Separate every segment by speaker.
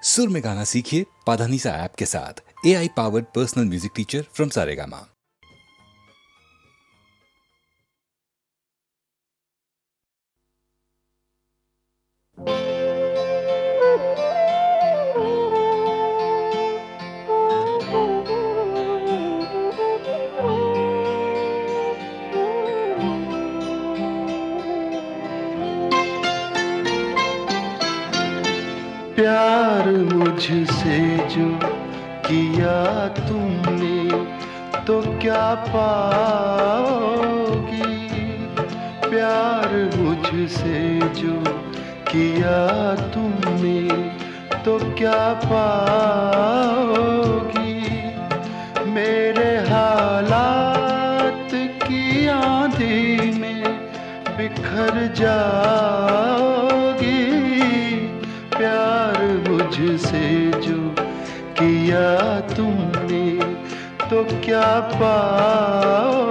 Speaker 1: सुर में गाना सीखिए पाधानीसा ऐप के साथ। AI powered personal music teacher from Saregama.
Speaker 2: प्यार मुझसे जो किया तुमने तो क्या पाओगी। प्यार मुझसे जो किया तुमने तो क्या पाओगी। मेरे हालात की आंधी में बिखर जाओगी। प्यार मुझसे जो किया तुमने तो क्या पाओगी।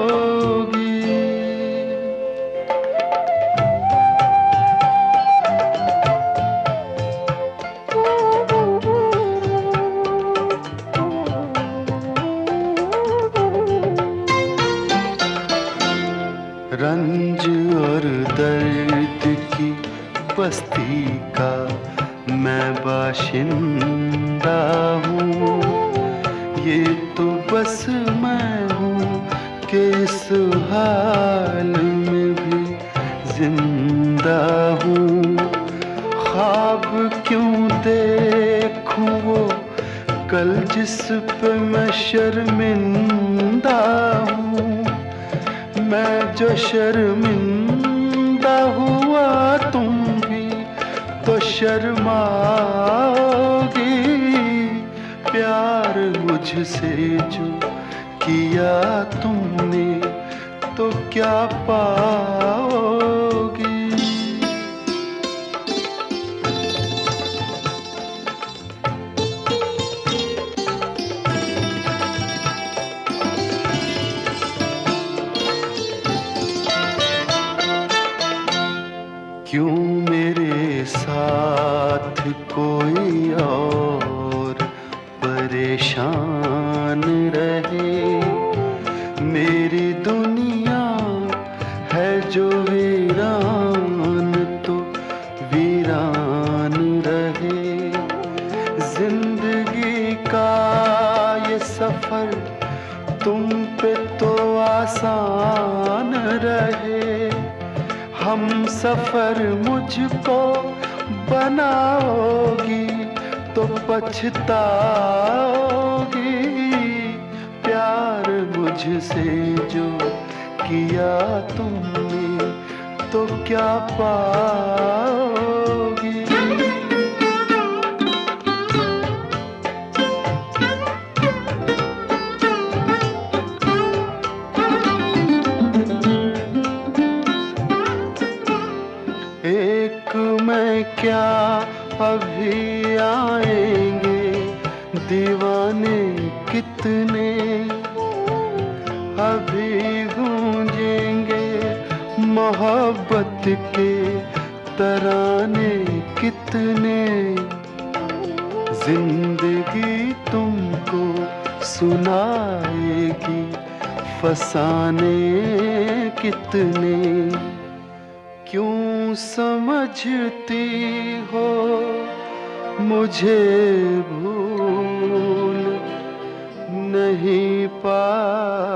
Speaker 2: रंज और दर्द की बस्ती का मैं बाशिंदा हूँ। ये तो बस मैं हूँ कि इस हाल में भी जिंदा हूँ। ख्वाब क्यों देखूँ वो कल जिस पे मैं शर्मिंदा हूँ। मैं जो शर्मिंदा हुआ तुम भी तो शर्माओगी। प्यार मुझसे जो किया तुमने तो क्या पाओगी। क्यों मेरे साथ कोई और परेशान रहे। मेरी दुनिया है जो वीरान तो वीरान रहे। जिंदगी का ये सफर तुम पे तो आसान रहे। हम सफर मुझको बनाओगी तो पछताओगी। प्यार मुझसे जो किया तुमने तो क्या पाओगी। एक मैं क्या अभी आएंगे दीवाने कितने। अभी गूंजेंगे मोहब्बत के तराने कितने। जिंदगी तुमको सुनाएगी फसाने कितने। क्यों समझती हो मुझे भूल नहीं पाओगी।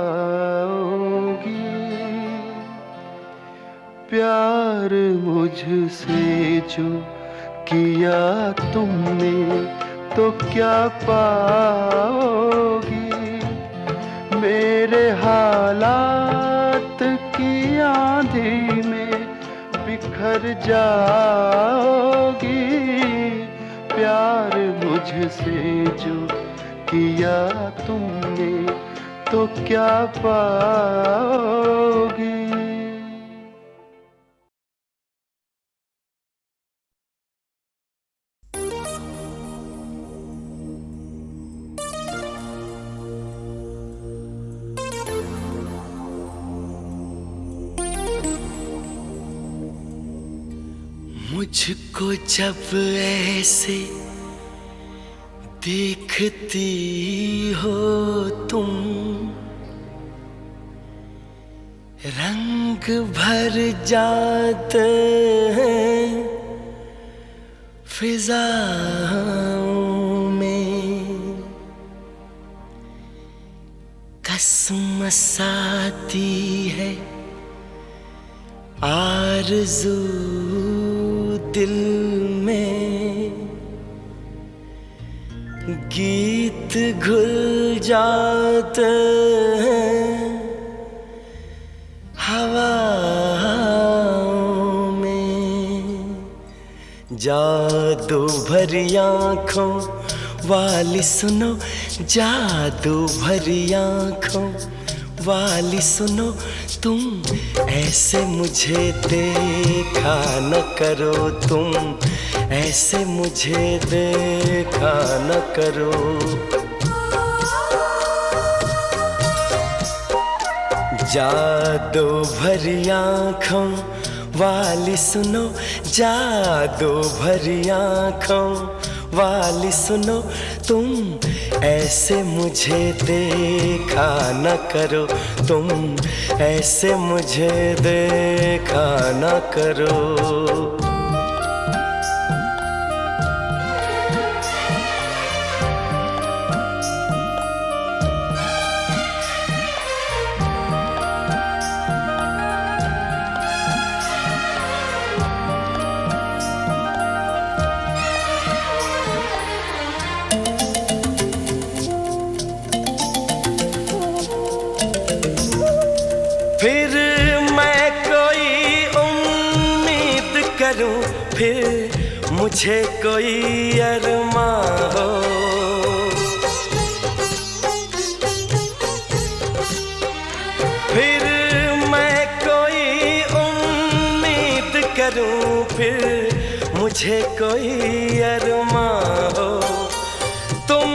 Speaker 2: प्यार मुझसे जो किया तुमने तो क्या पाओगी। मेरे हालात की आंधी में बिखर जाओगी। प्यार मुझसे जो किया तुमने तो क्या पाओगी।
Speaker 3: मुझको जब ऐसे देखती हो तुम रंग भर जाते हैं फिजाओं में, कसमस आती है आरज़ू दिल में, गीत घुल जाते हैं हवाओं में। जादू भरी आँखों वाली सुनो, जादू भरी आँखों वाली सुनो, तुम ऐसे मुझे देखा न करो, तुम ऐसे मुझे देखा न करो। जादू भरी आँखों वाली सुनो, जादू भरी आँखों वाली सुनो, तुम ऐसे मुझे देखा न करो, तुम ऐसे मुझे देखा न करो। फिर मैं कोई उम्मीद करूं, फिर मुझे कोई अरमां हो, फिर मैं कोई उम्मीद करूं, फिर मुझे कोई अरमां हो। तुम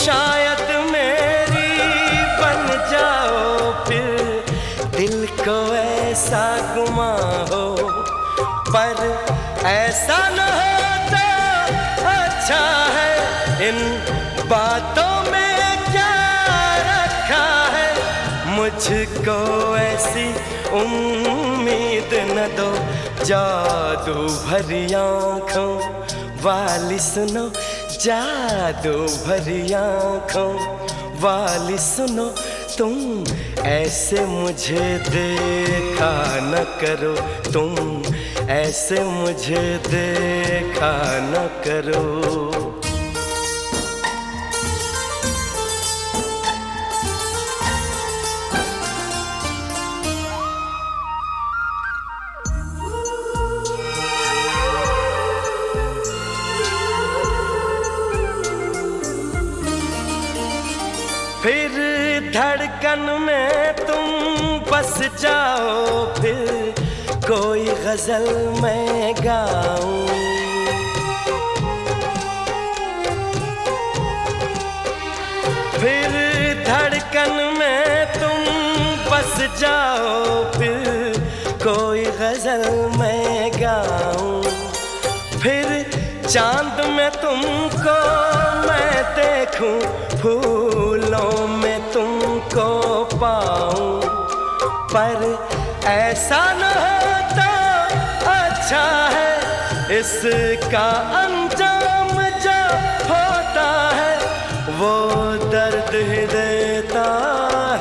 Speaker 3: शायद मेरी बन जाओ, फिर दिल को ऐसा गुमा हो, पर ऐसा न हो तो अच्छा है। इन बातों में क्या रखा है, मुझको ऐसी उम्मीद न दो। जादू भरी आँखों वाली सुनो, जादू भरी आँखों वाली सुनो, तुम ऐसे मुझे देखा न करो, तुम ऐसे मुझे देखा न करो। फिर धड़कन में तुम बस जाओ, फिर कोई गजल मैं गाऊं, फिर धड़कन में तुम बस जाओ, फिर कोई गजल मैं गाऊं, फिर चांद में तुमको मैं देखूं, फूलों में तुमको पाऊं, पर ऐसा न होता अच्छा है। इसका अंजाम जो होता है, वो दर्द ही देता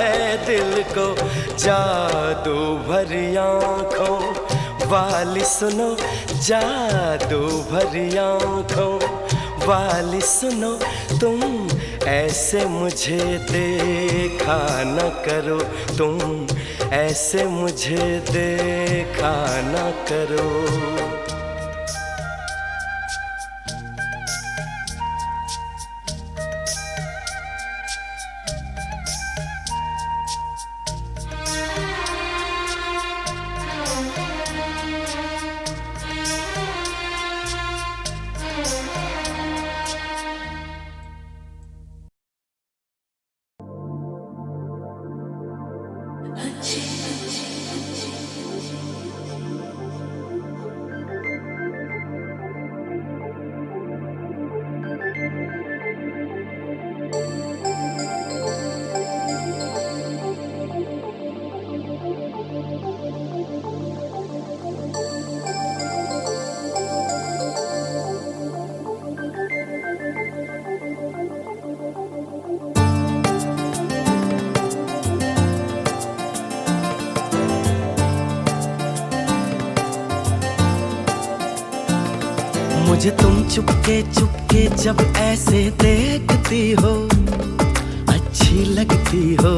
Speaker 3: है दिल को। जादू भरी आँखों वाली सुनो, जादू भरी आँखों वाली सुनो, तुम ऐसे मुझे देखा न करो, तुम ऐसे मुझे देखा न करो। मुझे तुम चुपके चुपके जब ऐसे देखती हो, अच्छी लगती हो।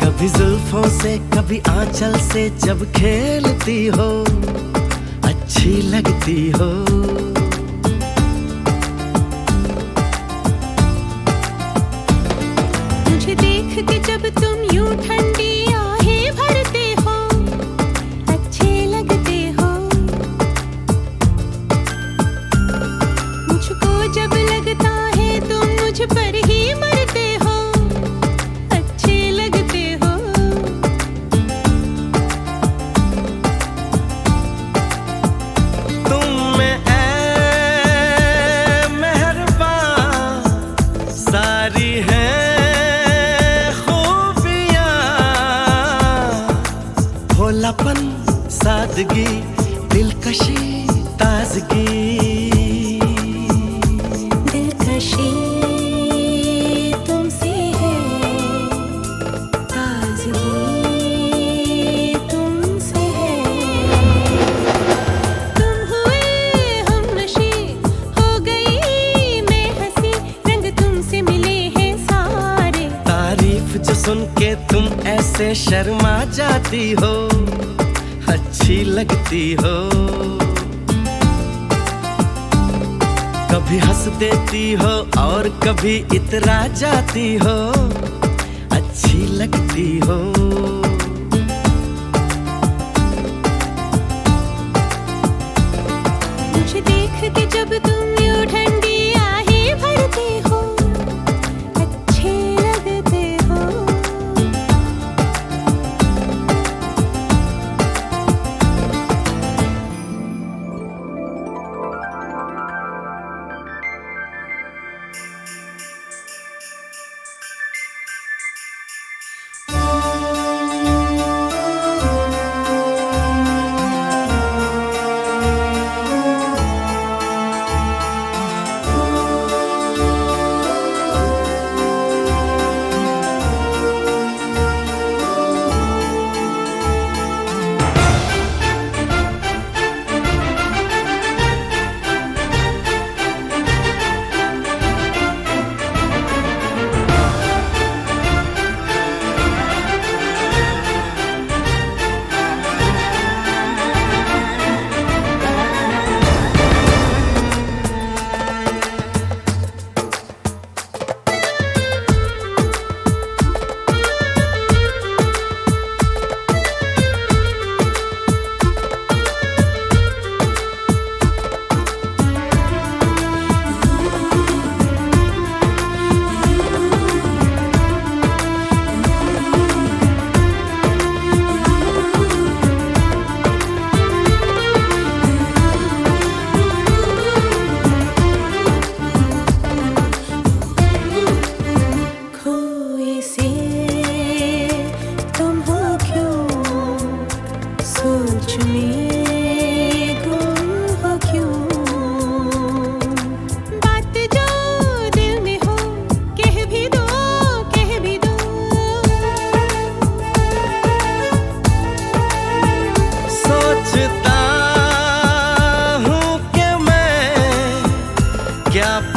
Speaker 3: कभी जुल्फों से कभी आंचल से जब खेलती हो, अच्छी लगती हो।
Speaker 4: मुझे देख के जब तुम यूं ठंडी आहें भरते हो, अच्छे लगते हो। मुझको जब लगता है तुम मुझ पर ही मरते हो, अच्छे लगते हो।
Speaker 3: तुम में ऐ मेहरबान सारी है भोलापन, सादगी, दिलकशी, ताजगी।
Speaker 4: दिलकशी तुमसे है, ताजगी तुमसे है। तुम हुए हमनशी, हो गई मैं हंसी, रंग तुमसे मिले हैं सारे।
Speaker 3: तारीफ जो सुन के तुम ऐसे शर्मा जाती हो, अच्छी लगती हो। कभी हंस देती हो और कभी इतरा जाती हो, अच्छी लगती हो।
Speaker 4: मुझे देख के जब तुम यूं ठंडी आहें भरते हो, अच्छे लगते हो।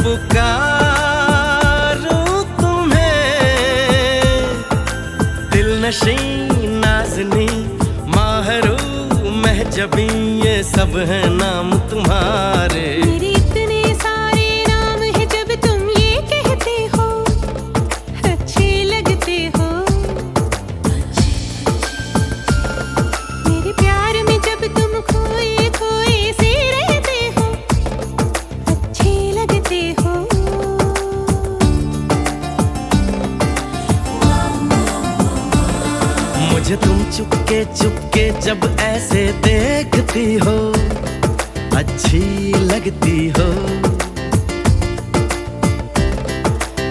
Speaker 3: पुकारूं तुम्हें, दिल नशी नाज़नी माहरू महजबी, ये सब है नाम तुम्हारे।
Speaker 4: मेरे इतने सारे नाम है जब तुम ये कहते हो, अच्छे लगते हो। मेरे प्यार में जब तुम खोए खोए से रहते हो, अच्छे लगते हो।
Speaker 3: मुझे तुम चुपके चुपके जब ऐसे देखती हो, अच्छी लगती हो।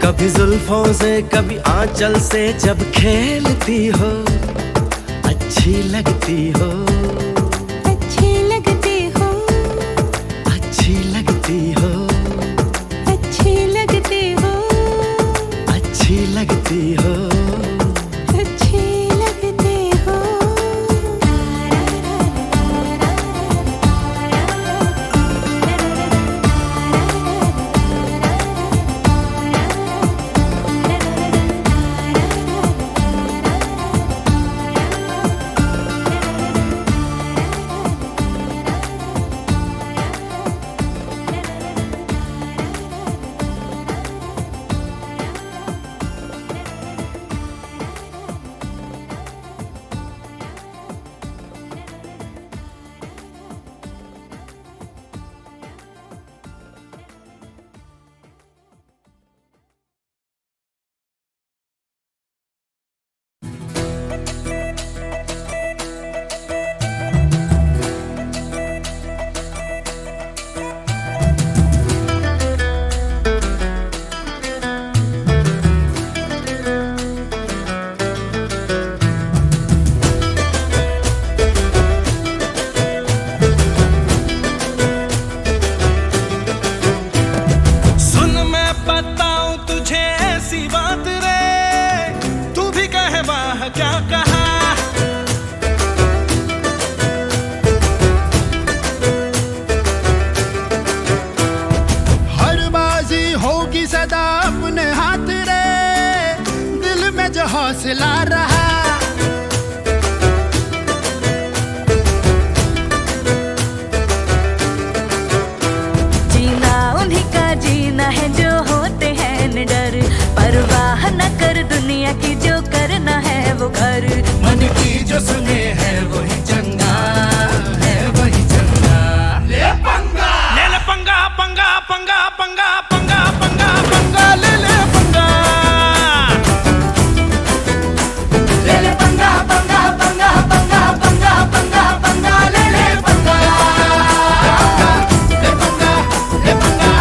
Speaker 3: कभी जुल्फों से कभी आंचल से जब खेलती हो, अच्छी लगती हो।
Speaker 4: अच्छे लगते हो,
Speaker 3: अच्छी लगती हो,
Speaker 4: अच्छे लगते हो,
Speaker 3: अच्छी लगती हो।
Speaker 4: अच्छे लगते हो।
Speaker 5: फुसला रहा।
Speaker 6: जीना उन्हीं का जीना है जो होते हैं निडर, परवाह न कर दुनिया की, जो करना है वो कर।
Speaker 5: मन की जो सुने है वही चंगा है, वही चंगा। ले पंगा, ले ले पंगा, पंगा पंगा पंगा पंगा पंगा पंगा, ले ले पंगा, ले ले पंगा पंगा पंगा पंगा पंगा पंगा पंगा, ले ले पंगा, ले पंगा, ले पंगा,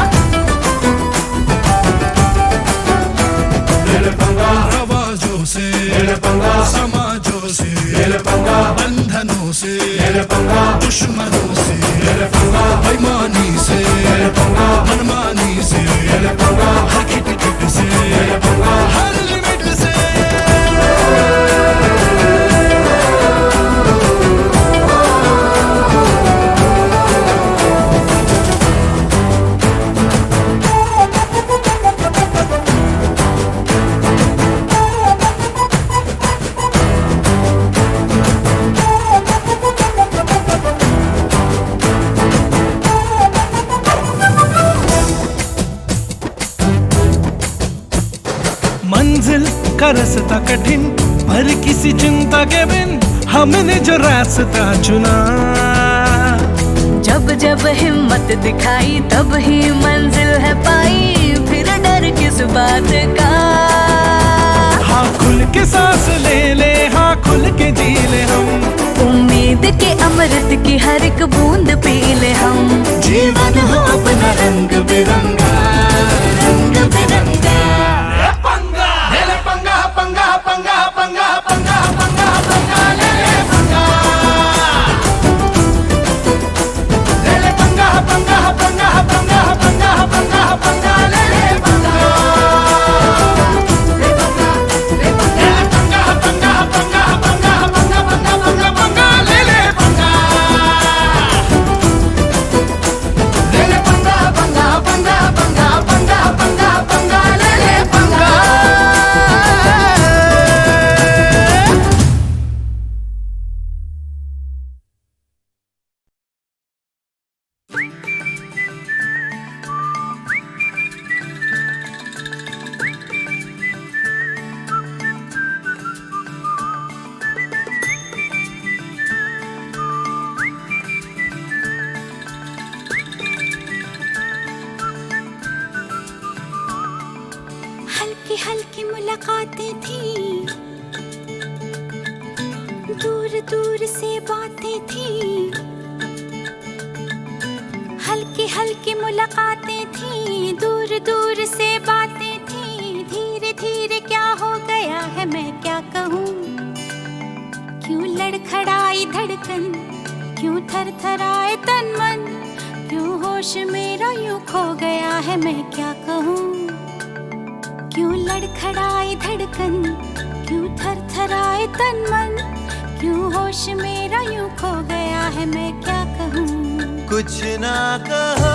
Speaker 5: ले ले पंगा। आवाजों से ले ले पंगा, समाजों से ले ले पंगा, बंधनों से ले ले पंगा, दुश्मनों से ले ले पंगा, बेईमानी से ले ले पंगा, मनमानी से ले ले पंगा, हर खिट से ले ले पंगा, हर लिमिट से। मंजिल का रास्ता कठिन, पर किसी चिंता के बिन हमने जो रास्ता चुना।
Speaker 6: जब जब हिम्मत दिखाई तब ही मंजिल है पाई, फिर डर किस बात का।
Speaker 5: हाँ खुल के सांस ले ले, हाँ खुल के जी ले हम,
Speaker 6: उम्मीद के अमृत की हर एक बूंद पी ले हम।
Speaker 5: जीवन हो अपना रंग बिरंगा, रंग बिरंगा। ले ले पंगा पंगा पंगा पंगा पंगा पंगा पंगा, ले ले पंगा, ले ले पंगा पंगा पंगा पंगा पंगा पंगा पंगा, ले ले पंगा, ले पंगा, ले पंगा पंगा पंगा पंगा पंगा पंगा पंगा पंगा, ले ले पंगा, ले ले पंगा पंगा पंगा पंगा पंगा पंगा पंगा, ले ले पंगा।
Speaker 4: हल्की हल्की मुलाकातें थी, दूर दूर से बातें थी। हल्की हल्की मुलाकातें थी, दूर दूर से बातें थी। धीरे धीरे क्या हो गया है मैं क्या कहूँ, क्यों लड़खड़ाई धड़कन, क्यों थरथराए तन मन, क्यों होश मेरा यूं खो गया है मैं क्या कहूँ। क्यों लड़खड़ाई धड़कन, क्यों थरथराए तन मन, क्यों होश मेरा यूं खो गया है मैं क्या कहूँ।
Speaker 3: कुछ ना कहो,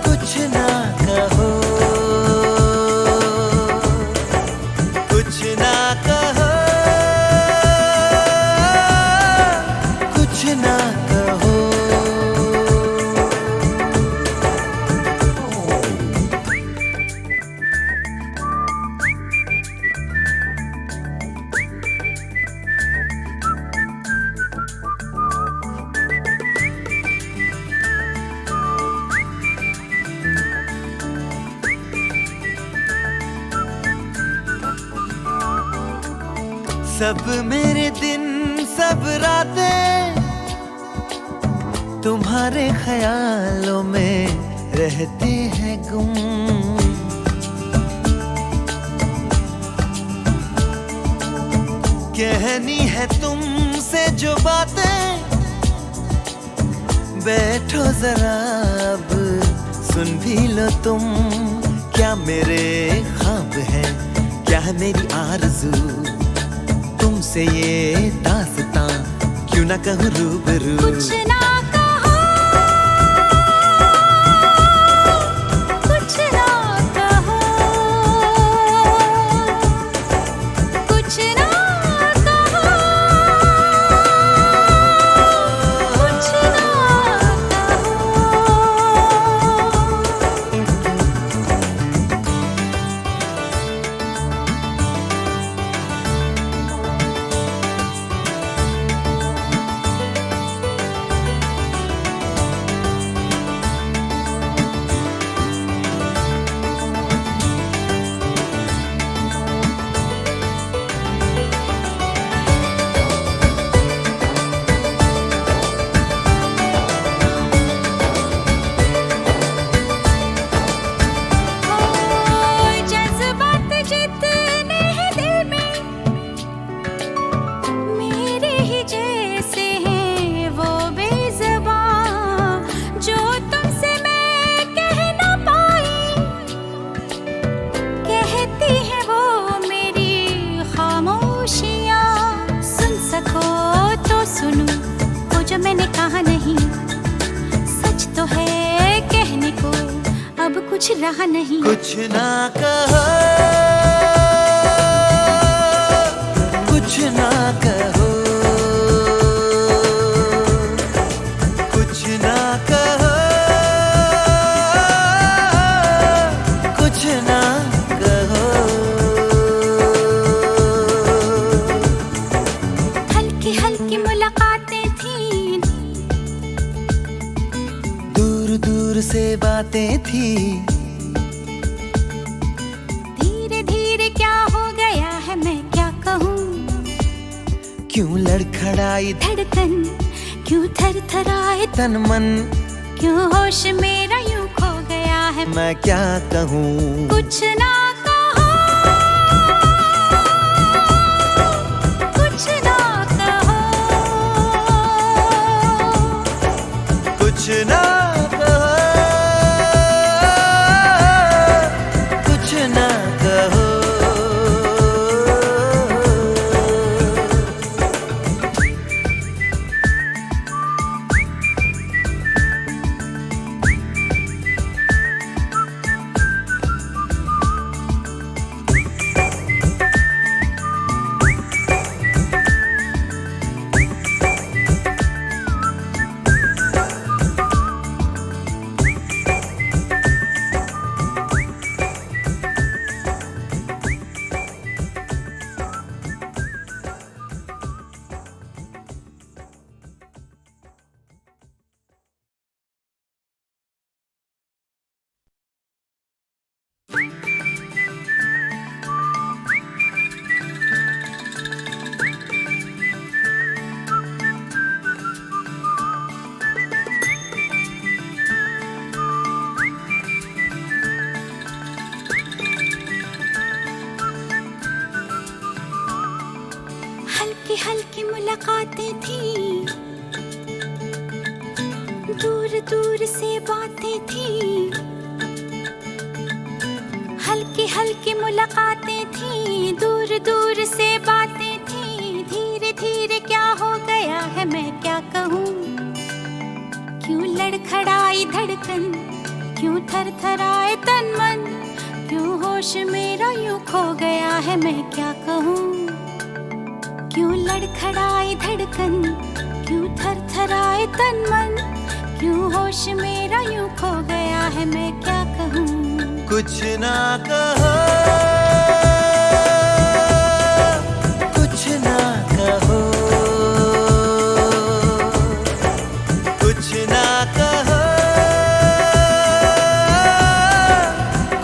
Speaker 3: कुछ ना कहो, कुछ ना कहो, कुछ ना कहो। सब मेरे दिन सब रातें तुम्हारे ख्यालों में रहते हैं गुम। कहनी है तुमसे जो बातें, बैठो जरा अब सुन भी लो तुम। क्या मेरे ख्वाब हैं, क्या है मेरी आरज़ू, तुमसे ये दास्तां क्यों ना कहूँ रूबरू।
Speaker 4: कुछ ना कहो, कुछ ना कहो, कुछ रहा नहीं।
Speaker 3: कुछ ना कहो, कुछ ना कहो, कुछ ना कहो, कुछ ना कहो।
Speaker 4: हल्की हल्की मुलाकातें थी,
Speaker 3: दूर दूर से बातें थी,
Speaker 4: धीरे धीरे क्या हो गया है मैं क्या कहूँ।
Speaker 3: क्यों लड़खड़ाई
Speaker 4: धड़कन क्यों थरथराए
Speaker 3: तन मन,
Speaker 4: क्यों होश मेरा यूं खो गया है।
Speaker 3: मैं क्या कहूँ।
Speaker 4: कुछ ना कहो, कुछ ना कहो,
Speaker 3: कुछ ना कहो, कुछ ना कहो।
Speaker 4: हल्की हल्की मुलाकातें थी, दूर दूर से बातें थी। हल्की हल्की मुलाकातें थी, दूर दूर से बातें थी। धीरे धीरे क्या हो गया है मैं क्या कहूँ। क्यों लड़खड़ाई धड़कन, क्यों थरथराए तन मन, क्यों होश मेरा यूं खो गया है मैं क्या कहूँ। क्यों लड़खड़ाई धड़कन, क्यों थरथराए तन मन, क्यों होश मेरा यूं खो गया है मैं क्या कहूँ।
Speaker 3: कुछ ना कहो, कुछ ना कहो, कुछ ना कहो,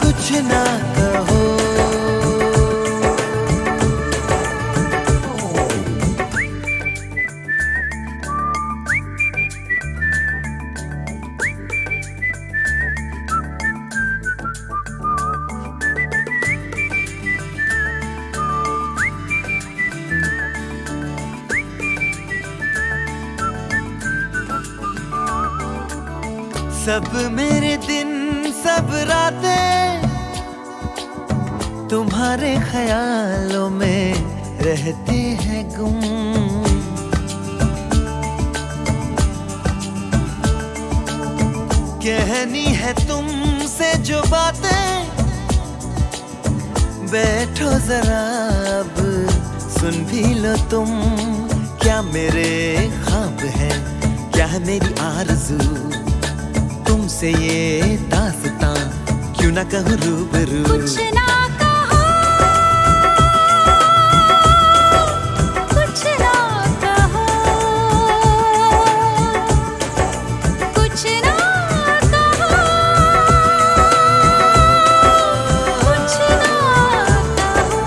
Speaker 3: कुछ ना कहो। सब मेरे दिन सब रातें तुम्हारे ख्यालों में रहते हैं गुम। कहनी है तुमसे जो बातें, बैठो जरा अब सुन भी लो तुम। क्या मेरे ख्वाब है, क्या है मेरी आरज़ू, तुमसे ये दास्तां क्यों ना कहूँ रूबरू।
Speaker 4: कुछ ना कहो, कुछ ना कहो, कुछ ना कहो, कुछ ना कहो।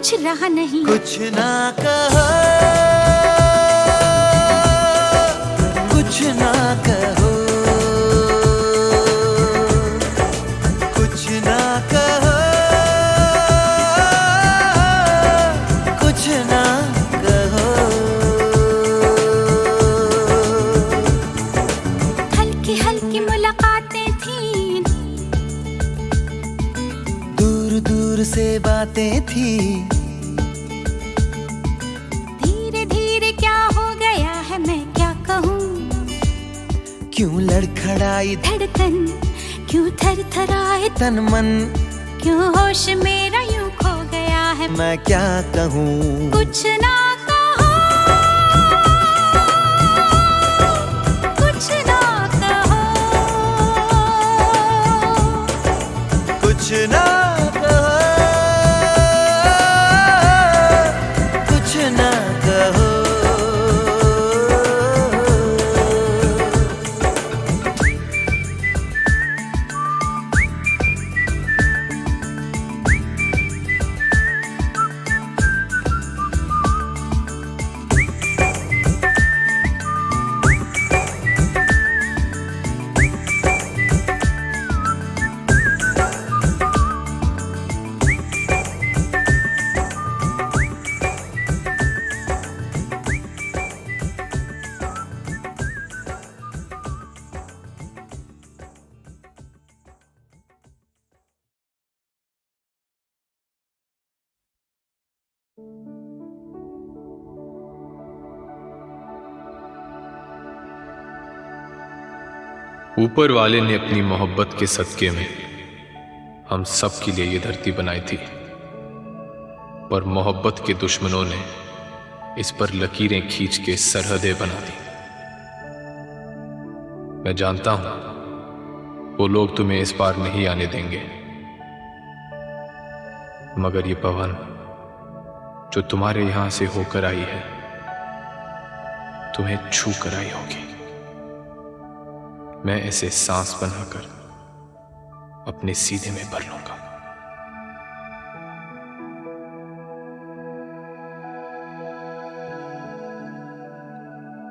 Speaker 4: सूझ रहा नहीं।
Speaker 3: कुछ ना कहो, कुछ ना कहो, कुछ ना कहो, कुछ ना कहो।
Speaker 4: हल्की हल्की मुलाकातें थी,
Speaker 3: दूर दूर से बातें थी,
Speaker 4: धीरे धीरे क्या हो गया है मैं क्या कहूँ।
Speaker 3: क्यों लड़खड़ाई
Speaker 4: धड़कन क्यों थरथराए
Speaker 3: तन मन,
Speaker 4: क्यों होश मेरा यूं खो गया है।
Speaker 3: मैं क्या कहूँ।
Speaker 4: कुछ ना कहो, कुछ ना कहो,
Speaker 3: कुछ ना कहो, कुछ ना कहो।
Speaker 7: ऊपर वाले ने अपनी मोहब्बत के सदके में हम सब के लिए ये धरती बनाई थी, पर मोहब्बत के दुश्मनों ने इस पर लकीरें खींच के सरहदें बना दी। मैं जानता हूं वो लोग तुम्हें इस पार नहीं आने देंगे, मगर ये पवन जो तुम्हारे यहां से होकर आई है तुम्हें छू कर आई होगी। मैं इसे सांस बनाकर अपने सीने में भर लूंगा।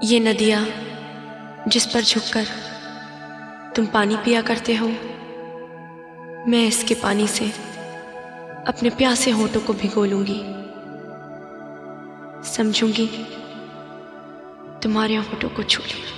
Speaker 8: ये नदियाँ जिस पर झुककर तुम पानी पिया करते हो, मैं इसके पानी से अपने प्यासे होठों को भिगो लूंगी। समझूंगी तुम्हारे होठों को छू लिया।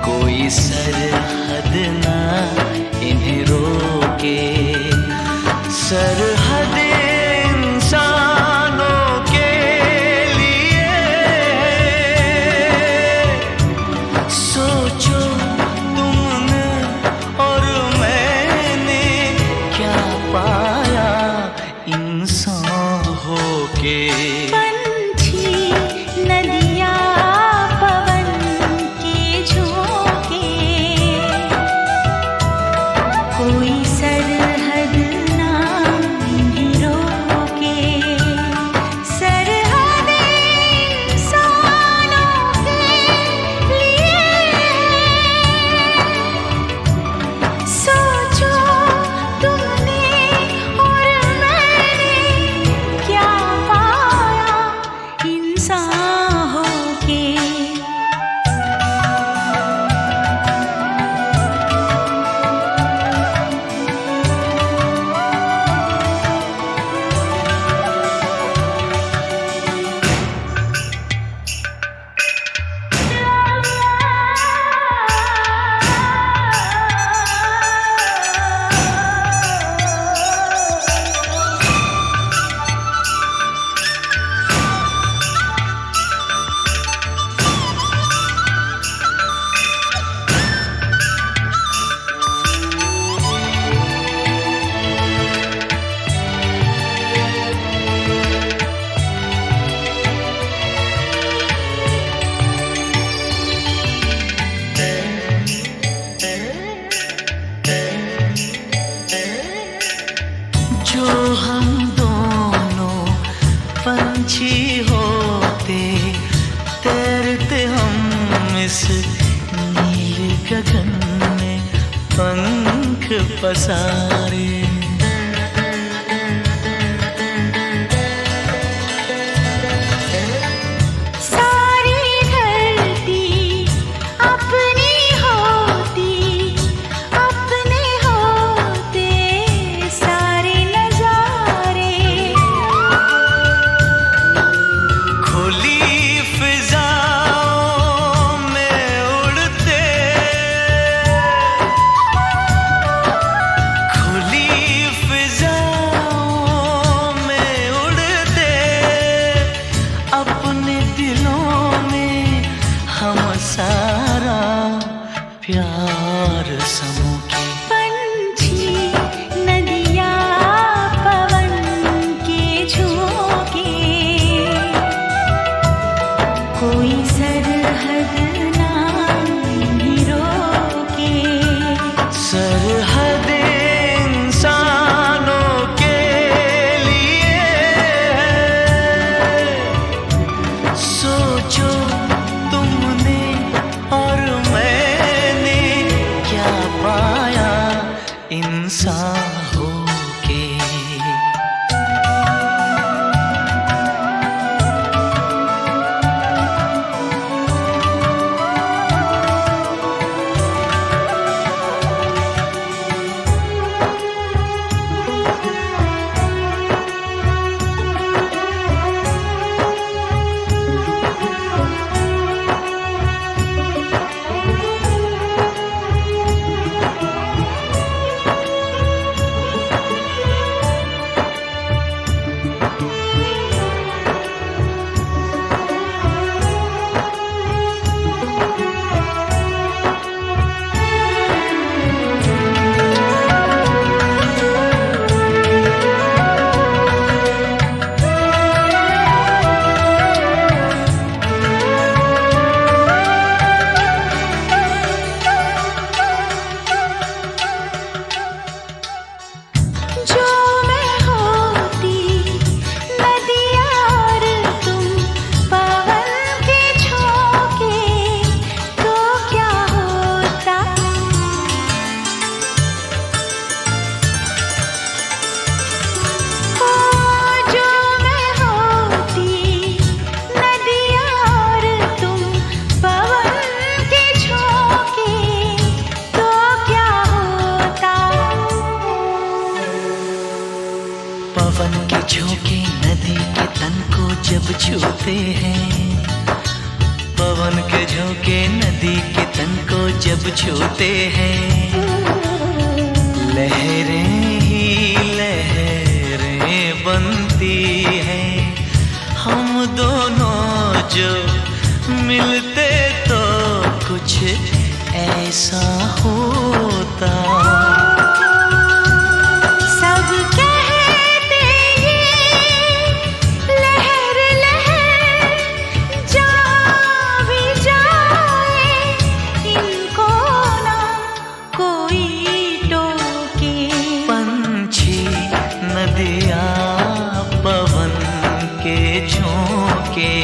Speaker 3: कोई सरहद सरहद इंसानों के लिए सोचो तुमने और मैंने क्या पाया इंसान होके।
Speaker 4: पंछी नदियाँ पवन के झोंके, कोई सरहद ना इन्हें रोके। सरहद इंसानों के लिए सोचो तुमने और मैंने क्या पाया इंसान होके।
Speaker 3: जो हम दोनों पंछी होते, तैरते हम इस नील गगन में पंख पसारे।
Speaker 4: सारी धरती अपनी होती, अपने होते सारे नजारे।
Speaker 3: खुली फिजाओं में उड़ते, खुली फिजाओं में उड़ते, अपने दिलों में हम सारा प्यार समूके।
Speaker 4: पंछी नदियाँ पवन के झोंके, कोई सरहद ना इन्हें रोके।
Speaker 3: सरहद इंसानों के लिए सोचो तुमने और मैंने क्या पाया इंसान होके।
Speaker 4: जो मैं होती नदियाँ और तुम पवन के झोंके, तो क्या होता। ओ जो मैं होती नदियाँ और तुम पवन के झोंके, तो क्या होता।
Speaker 3: पवन के झोंके नदी के तन को जब छूते हैं, पवन के झोंके नदी के तन को जब छूते हैं, लहरें ही लहरें मिलते तो कुछ ऐसा होता।
Speaker 4: सब कहते ये लहर लहर जा भी जाए, इनको ना कोई टोके।
Speaker 3: पंछी नदियाँ पवन के झोंके,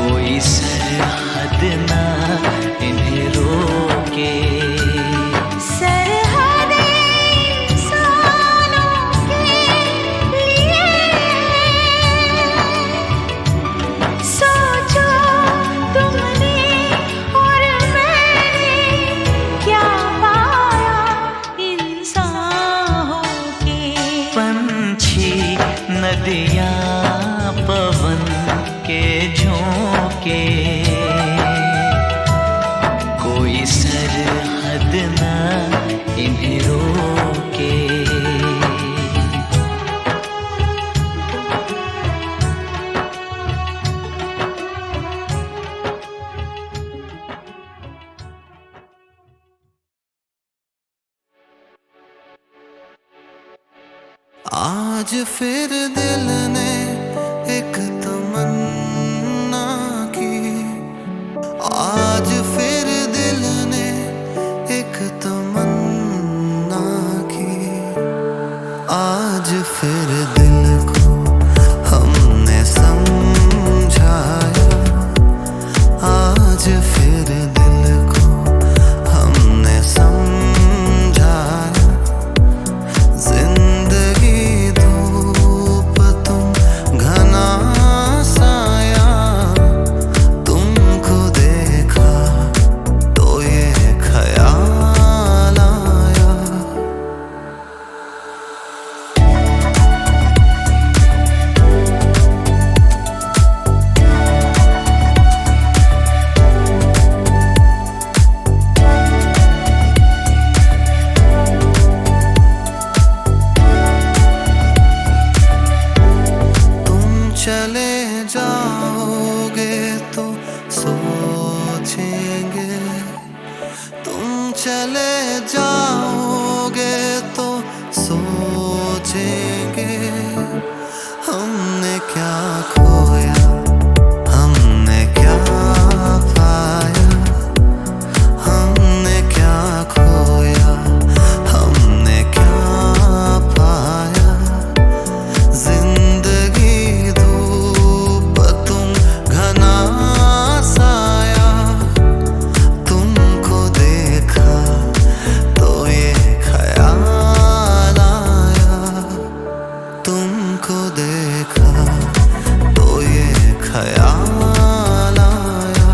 Speaker 3: कोई सरहद ना इन्हें रोके।
Speaker 4: सरहदें इंसानों के लिए, सोचो तुमने और मैंने क्या पाया इंसान होके।
Speaker 3: पंछी नदियाँ पवन के झोंके, कोई सरहद ना इन्हें रोके। आज फिर दिल ने एक तमन्ना की, आज फिर दिल ने एक तमन्ना की। आज फिर दिल को हमने समझाया, आज फिर दिल को हमने समझाया। जिंदगी धूप तुम घना साया, तुमको देखा तो ये ख्याल आया। तुम चले जाओगे तो सोचेंगे, तुम चले जाओगे तो सोचेंगे। हमने क्या खोया, हमने क्या पाया। हमने क्या खोया, हमने क्या पाया। जिंदगी धूप तुम घना साया, तुमको देखा तो ये ख्याल आया। तुमको देखा तो ये ख्याल आया।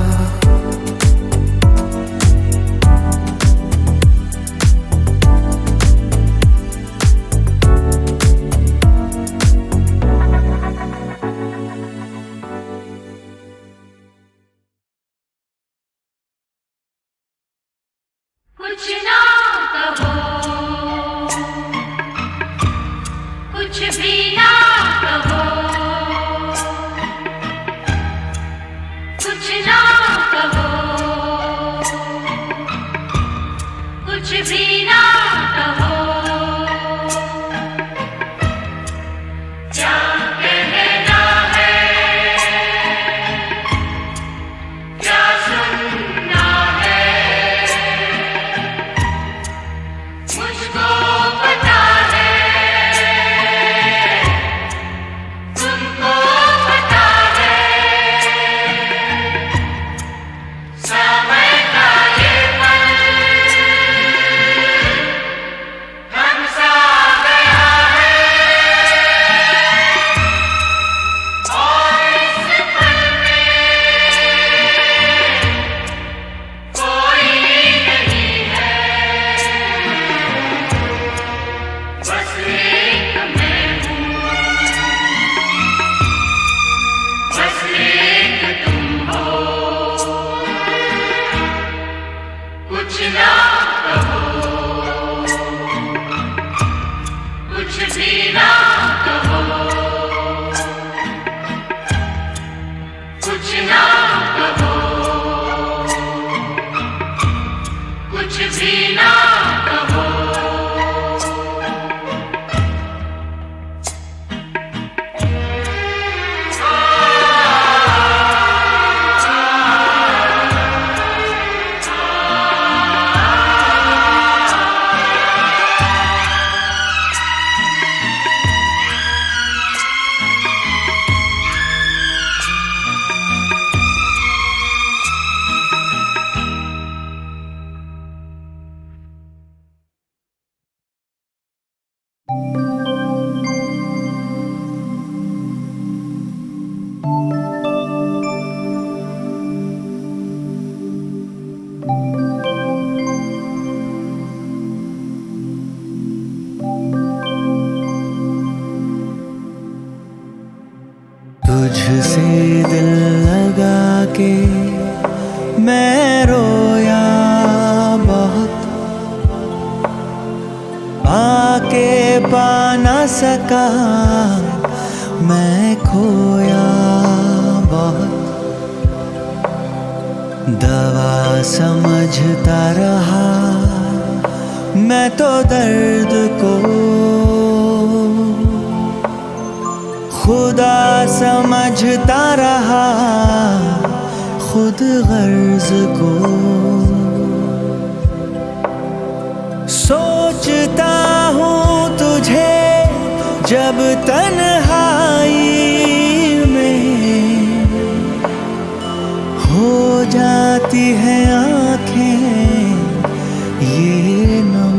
Speaker 4: कुछ ना कहो, कुछ भी ना कहो, कुछ ना कहो, कुछ भी ना कहो। क्या कहना है, क्या सुनना है, मुझको पता है, तुमको पता है। समय का ये पल हमसा गया है, और इस पल में कोई नहीं है। बस एक मैं हूँ, बस एक तुम हो। कुछ ना कहो, कुछ भी ना कहो।
Speaker 3: तुझसे दिल लगा के मैं रोया बहुत, आके पा ना सका मैं खोया बहुत। दवा समझता रहा मैं तो दर्द को, खुदा समझता रहा खुद गर्ज को। सोचता हूँ तुझे जब तन्हाई में, हो जाती है आँखें ये नम।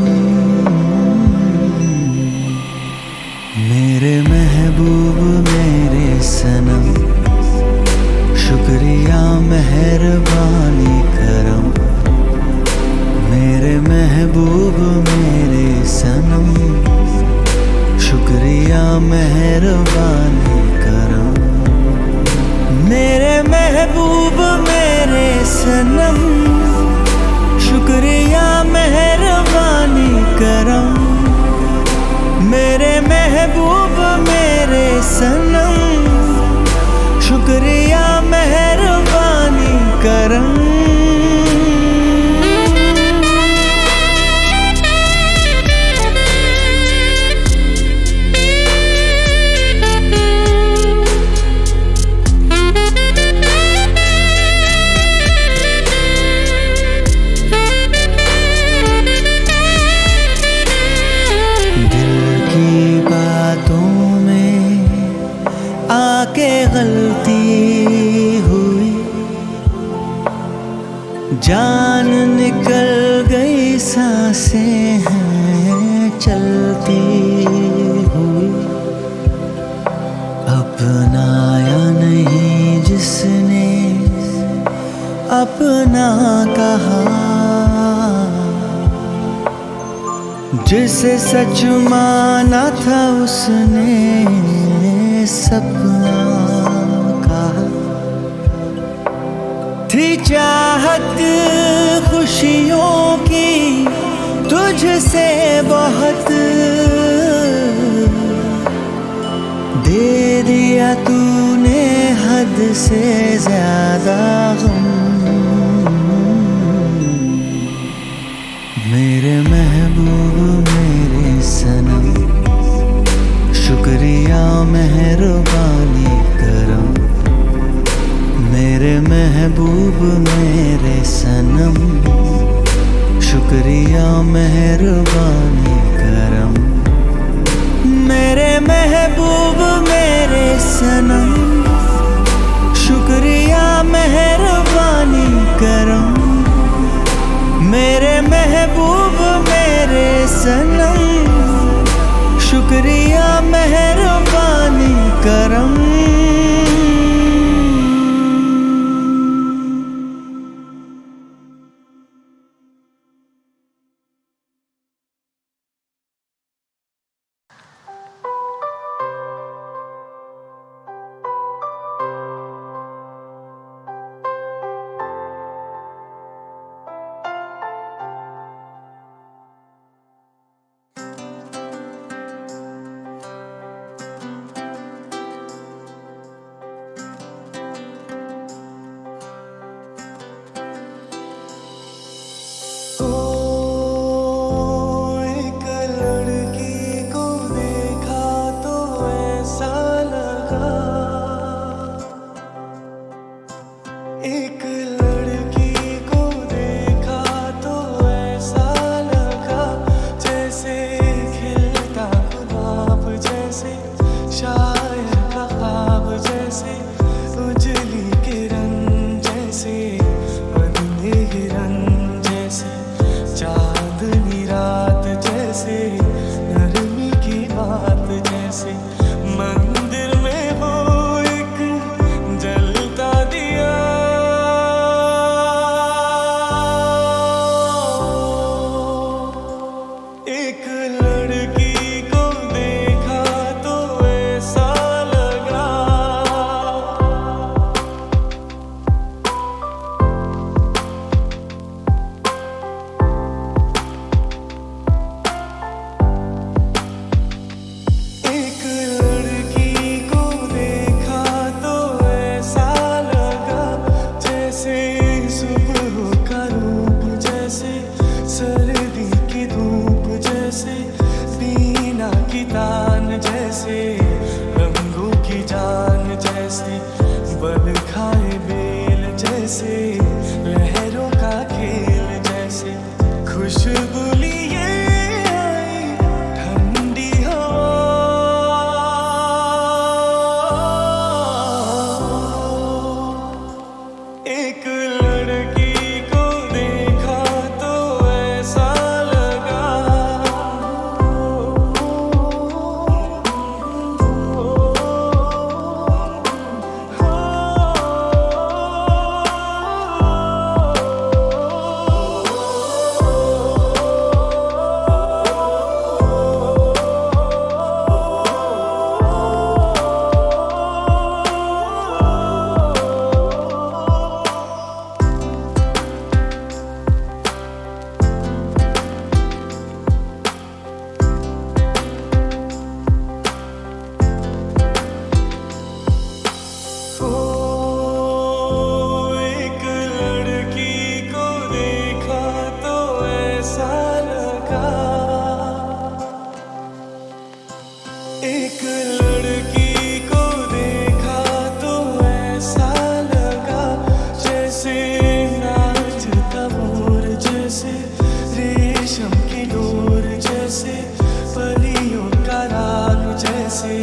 Speaker 3: मेरे महबूब मेरे सनम, शुक्रिया मेहरबानी करम। मेरे महबूब मेरे सनम, शुक्रिया मेहरबानी करम। मेरे महबूब मेरे सनम, शुक्रिया मेहरबानी करम। मेरे महबूब मेरे सनम, शुक्रिया मेहरबानी करम। आके गलती हुई, जान निकल गई सांसें हैं चलती हुई। अपनाया नहीं जिसने अपना कहा, जिसे सच माना था उसने सपना कहा। थी चाहत खुशियों की तुझसे बहुत, दे दिया तूने हद से ज्यादा गम। मेरे महबूब मेरे सनम, शुक्रिया मेहरबानी करम। मेरे महबूब मेरे सनम, शुक्रिया मेहरबानी करम। मेरे महबूब मेरे सनम, शुक्रिया मेहरबानी करम। मेरे महबूब मेरे सनम, शुक्रिया मेहरबानी करम।
Speaker 9: की तान जैसे, रंगों की जान जैसे, बल खाए बेल जैसे, लहरों का खेल जैसे, खुशबू लिए आई ठंडी हवा। एक लड़की को देखा तो ऐसा लगा, एक लड़की को देखा तो ऐसा लगा, एक लड़की को देखा तो ऐसा लगा, जैसे नाचता मोर जैसे, रेशम की डोर जैसे, परियों का राग जैसे,